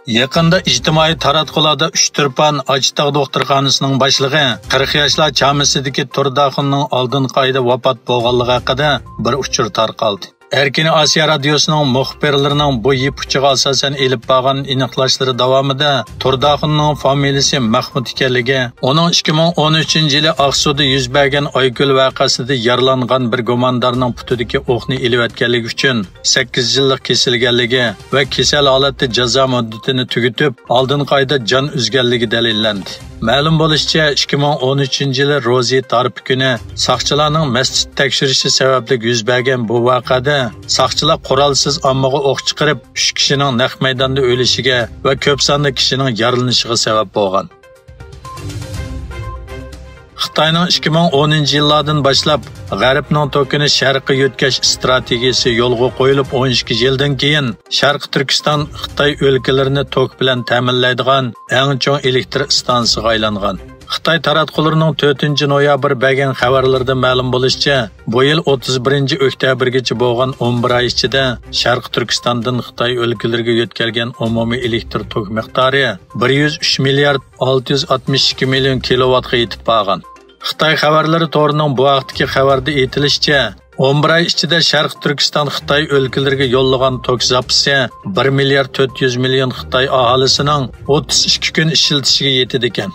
Yaqında ijtimoiy taratqularda Uchturpan Ajtaq doktorxonasining boshlig'i 40 yoshlar chamisidagi Turdaxonning oldingi oyda vafot bo'lganligi haqida bir uchur tarqaldi. Erkin Asiya radiosining muxbirlarining bu yipuchiga asosan elib borgan aniqlashlari davomida Turdaxonning familiyasi Mahmud ekanligi, uning 2013-yili Aqsuda yuz bergan Oygul voqeasida yaralangan bir gumondorning putidagi o'qni elib o'tganligi uchun 8 yillik kesilganligi va kasal holatda jazo muddatini tugatib, oldingi oyda jon uzganligi dalillandi. Ma'lum bo'lishicha, 2013-yili Rozi tarif kuni soqchilarning masjid tekshirishi sababli yuz bergan bu voqeada soqchilar qurolsiz ommaga o'q chiqarib 3 kishining naq maydonda o'lishiga va ko'p sonli kishining yaralanishiga sabab bo'lgan. Xitoyning 2010-yillardan boshlab G'arbning tokini sharqqa yo'tkash strategiyasi yo'lga qo'yilib 12 yildan keyin Sharq Turkiston Xitoy o'lkalarini tok bilan ta'minlaydigan eng chong elektr stansiyasiga aylangan. Xitoy taratqullarining 4-noyabr bergan xabarlarida ma'lum bo'lishicha, bu yil 31-oktyabrgacha bo'lgan 11 oy ichida Sharq Turkistondan Xitoy o'lkalariga yetkazilgan umumiy elektr tok miqdori 103 milliard 662 million kilovatga yetib borgan. Xitoy xabarlari to'rining bu vaqtdagi xabarda aytilishicha, 11 oy ichida Sharq Turkiston Xitoy o'lkalariga yo'llagan tok zapasi 1 milliard 400 million Xitoy aholisining 32 kun ishlatishiga yetadi ekan.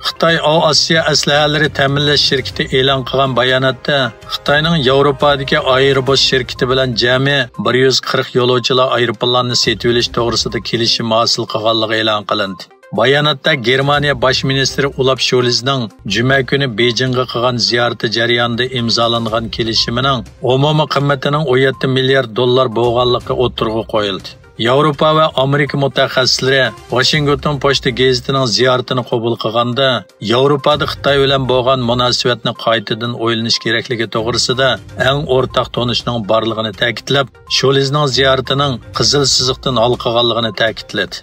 Xitoy Osiyo aslahalari ta'minlash shirkati e'lon qilgan bayonotda Xitoyning Yevropadagi Airbus shirkati bilan jami 140 yo'lovchilar aeroplanlarini sotib olish to'g'risida kelishim hosil qilganligi e'lon qilindi. Bayonotda Germaniya bosh ministri Olaf Scholzning juma kuni Beijingga qilgan ziyorati jarayonida imzolangan kelishimining umumiy qimmatining 17 milliard dollar bo'lganligi o'tirg'i qo'yildi. Yevropa va Amerika mutaxassislari Washington Post gazetining ziyoratini qabul qilganda Yevropada Xitoy bilan bo'lgan munosabatni qaytadan o'ylanish kerakligi to'g'risida eng o'rtaq tonishning borligini ta'kidlab, Scholzning ziyoratining qizil siziqdan olqaganligini ta'kidladi.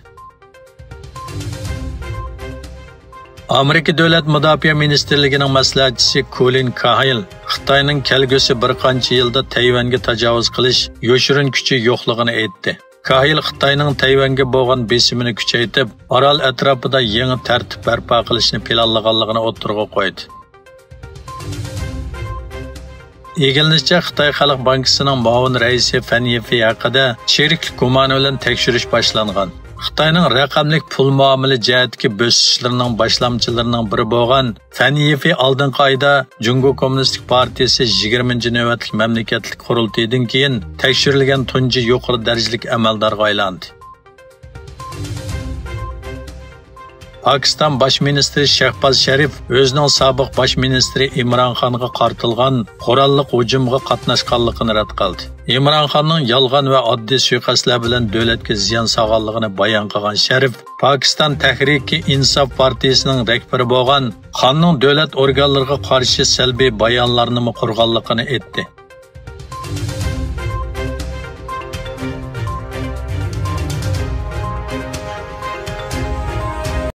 Amerika Davlat Mudofaa Ministerligining maslahatchisi Colin Cahill Xitoyning kelgusi bir qancha yilda Tayvanga tajovuz qilish yoshirin kuchi yo'qligini aytdi. Cahill Xitoyning Tayvanga bo'lgan besimini kuchaytirib, orol atrofida yangi tartib barpo qilishni planlaganligini o'tirg'i qo'ydi. Egilishicha, Xitoy Xalq bankisining muavin raisi Fan Yifi haqida sheriklik gumoni bilan tekshirish boshlangan. Xitoyning raqamlik pul muomala jihatdagi bosishlarining boshlamchilarining biri bo'lgan Fan Yifi oldingi oyda Jungo Kommunistik partiyasi 20-navbatlik mamlakatlik qurultaydan keyin tekshirilgan tunji yuqori darajalik amaldorga aylandi. Pakistan bosh ministri Shahbaz Sharif o'zining sobiq bosh ministri Imron Xonga qartilgan qurolliq hujumga qatnashganligini rad qildi. Imron Xonning yolg'on va oddiy suiqasdlar bilan davlatga ziyon solganligini bayon qilgan Sharif, Pakistan Tahrik-i-Insof partiyasining rahbari bo'lgan Xonning davlat organlariga qarshi salbiy bayonlarni qurganligini aytdi.